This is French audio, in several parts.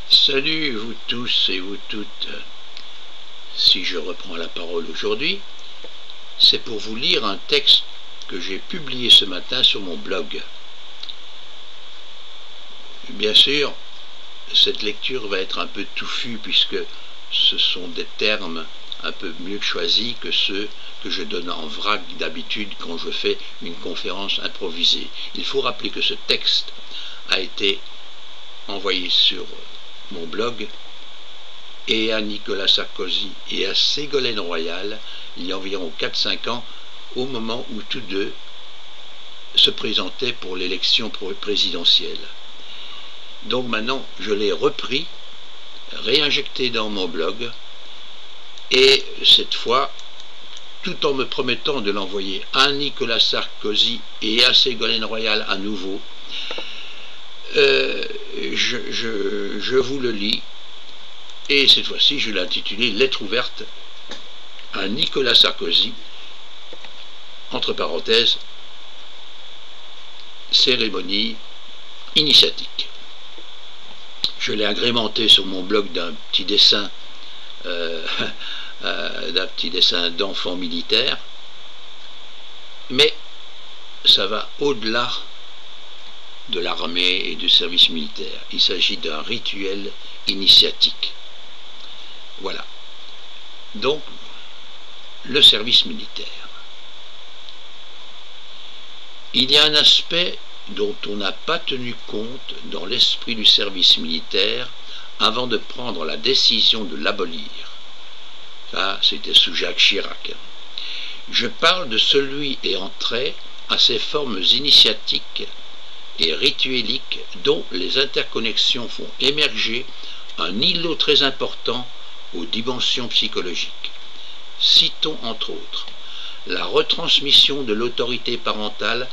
Salut vous tous et vous toutes. Si je reprends la parole aujourd'hui, c'est pour vous lire un texte que j'ai publié ce matin sur mon blog. Bien sûr, cette lecture va être un peu touffue puisque ce sont des termes un peu mieux choisis que ceux que je donne en vrac d'habitude quand je fais une conférence improvisée. Il faut rappeler que ce texte a été envoyé sur mon blog et à Nicolas Sarkozy et à Ségolène Royal il y a environ 4-5 ans, au moment où tous deux se présentaient pour l'élection présidentielle. Donc maintenant je l'ai repris, réinjecté dans mon blog, et cette fois, tout en me promettant de l'envoyer à Nicolas Sarkozy et à Ségolène Royal à nouveau, je vous le lis, et cette fois-ci je l'ai intitulé Lettre ouverte à Nicolas Sarkozy, entre parenthèses, cérémonie initiatique. Je l'ai agrémenté sur mon blog d'un petit dessin d'enfant militaire, mais ça va au-delà de l'armée et du service militaire. Il s'agit d'un rituel initiatique. Voilà. Donc, le service militaire. Il y a un aspect dont on n'a pas tenu compte dans l'esprit du service militaire avant de prendre la décision de l'abolir. Ça, c'était sous Jacques Chirac. Je parle de celui ayant trait à ces formes initiatiques et ritueliques dont les interconnexions font émerger un îlot très important aux dimensions psychologiques. Citons entre autres la retransmission de l'autorité parentale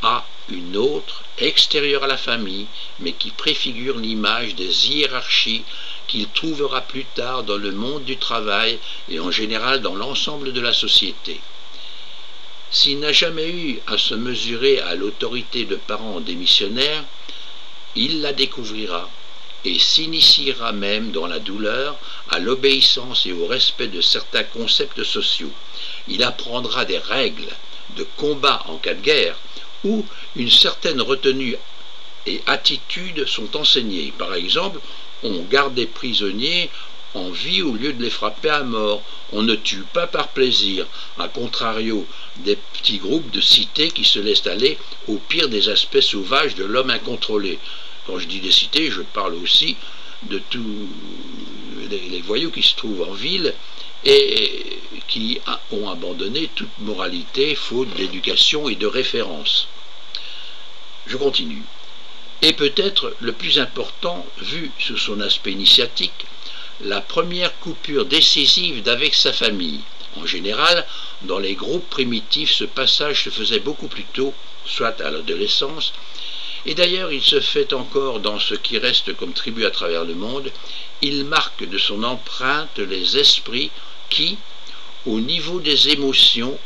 à une autre, extérieure à la famille, mais qui préfigure l'image des hiérarchies qu'il trouvera plus tard dans le monde du travail et en général dans l'ensemble de la société. S'il n'a jamais eu à se mesurer à l'autorité de parents démissionnaires, il la découvrira et s'initiera même dans la douleur à l'obéissance et au respect de certains concepts sociaux. Il apprendra des règles de combat en cas de guerre où une certaine retenue et attitude sont enseignées. Par exemple, on garde des prisonniers en vie au lieu de les frapper à mort. On ne tue pas par plaisir, à contrario des petits groupes de cités qui se laissent aller au pire des aspects sauvages de l'homme incontrôlé. Quand je dis des cités, je parle aussi de tous les voyous qui se trouvent en ville et qui ont abandonné toute moralité, faute d'éducation et de référence. Je continue. Et peut-être le plus important, vu sous son aspect initiatique, la première coupure décisive d'avec sa famille. En général, dans les groupes primitifs, ce passage se faisait beaucoup plus tôt, soit à l'adolescence, et d'ailleurs il se fait encore dans ce qui reste comme tribu à travers le monde. Il marque de son empreinte les esprits qui, au niveau des émotions,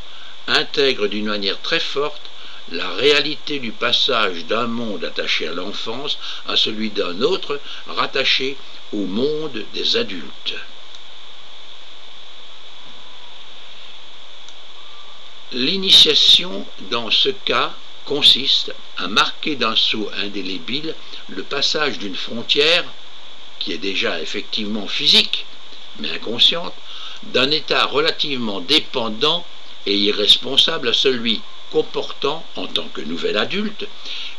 intègrent d'une manière très forte la réalité du passage d'un monde attaché à l'enfance à celui d'un autre rattaché au monde des adultes. L'initiation, dans ce cas, consiste à marquer d'un sceau indélébile le passage d'une frontière, qui est déjà effectivement physique, mais inconsciente, d'un état relativement dépendant et irresponsable à celui comportant, en tant que nouvel adulte,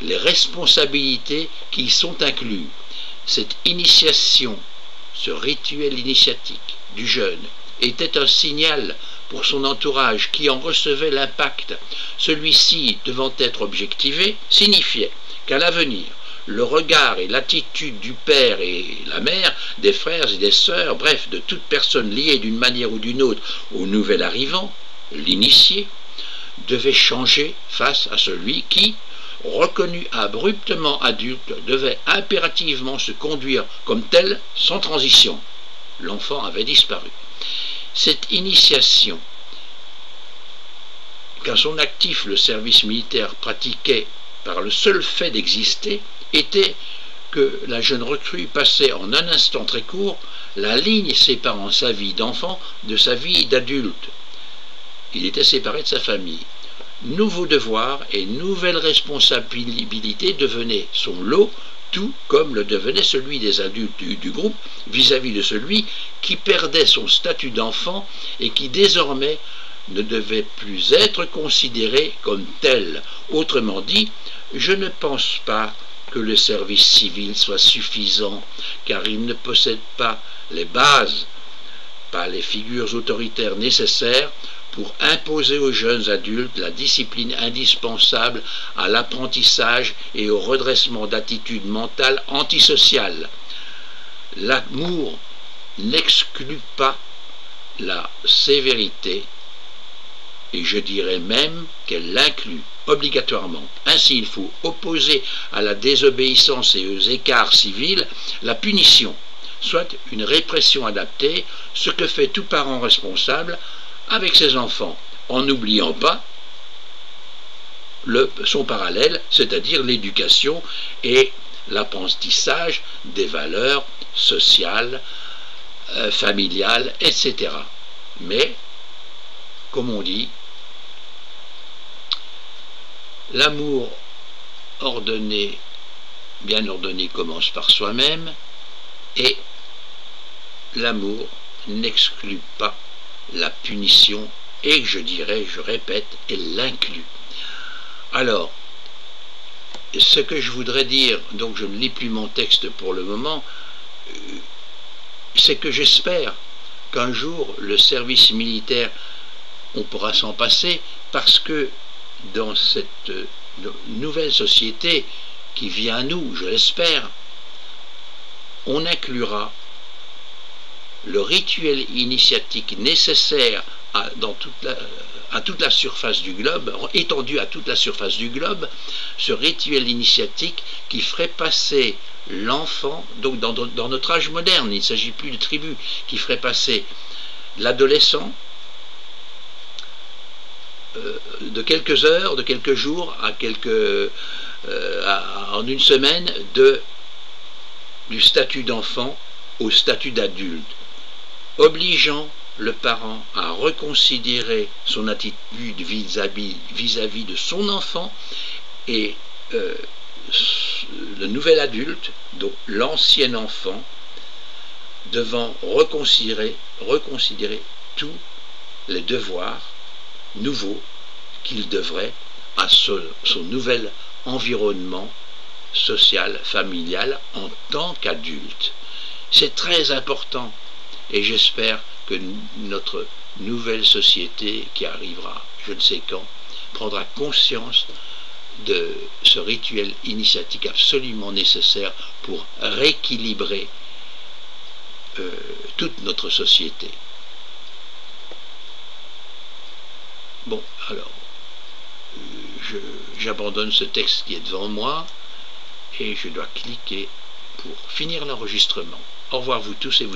les responsabilités qui y sont incluses. Cette initiation, ce rituel initiatique du jeune, était un signal pour son entourage qui en recevait l'impact. Celui-ci, devant être objectivé, signifiait qu'à l'avenir, le regard et l'attitude du père et la mère, des frères et des sœurs, bref, de toute personne liée d'une manière ou d'une autre au nouvel arrivant, l'initié, devait changer face à celui qui, reconnu abruptement adulte, devait impérativement se conduire comme tel sans transition. L'enfant avait disparu. Cette initiation, qu'à son actif le service militaire pratiquait par le seul fait d'exister, était que la jeune recrue passait en un instant très court la ligne séparant sa vie d'enfant de sa vie d'adulte. Il était séparé de sa famille. Nouveaux devoirs et nouvelles responsabilités devenaient son lot, tout comme le devenait celui des adultes du groupe vis-à-vis de celui qui perdait son statut d'enfant et qui désormais ne devait plus être considéré comme tel. Autrement dit, je ne pense pas que le service civil soit suffisant, car il ne possède pas les bases, pas les figures autoritaires nécessaires pour imposer aux jeunes adultes la discipline indispensable à l'apprentissage et au redressement d'attitudes mentales antisociales. L'amour n'exclut pas la sévérité, et je dirais même qu'elle l'inclut obligatoirement. Ainsi, il faut opposer à la désobéissance et aux écarts civils la punition, soit une répression adaptée, ce que fait tout parent responsable avec ses enfants, en n'oubliant pas son parallèle, c'est-à-dire l'éducation et l'apprentissage des valeurs sociales, familiales, etc. Mais, comme on dit, l'amour ordonné, bien ordonné, commence par soi-même, et l'amour n'exclut pas la punition, et je dirais, je répète, elle l'inclut. Alors, ce que je voudrais dire, donc je ne lis plus mon texte pour le moment, c'est que j'espère qu'un jour le service militaire, on pourra s'en passer, parce que dans cette nouvelle société qui vient à nous, je l'espère, on inclura le rituel initiatique nécessaire à toute la surface du globe, étendu à toute la surface du globe, ce rituel initiatique qui ferait passer l'enfant, donc dans notre âge moderne, il ne s'agit plus de tribus, qui ferait passer l'adolescent de quelques heures, de quelques jours, en une semaine, du statut d'enfant au statut d'adulte, obligeant le parent à reconsidérer son attitude vis-à-vis de son enfant et le nouvel adulte, donc l'ancien enfant, devant reconsidérer tous les devoirs nouveaux qu'il devrait à son nouvel environnement social, familial, en tant qu'adulte. C'est très important, et j'espère que notre nouvelle société qui arrivera, je ne sais quand, prendra conscience de ce rituel initiatique absolument nécessaire pour rééquilibrer toute notre société. Bon, alors, j'abandonne ce texte qui est devant moi et je dois cliquer pour finir l'enregistrement. Au revoir vous tous et vous.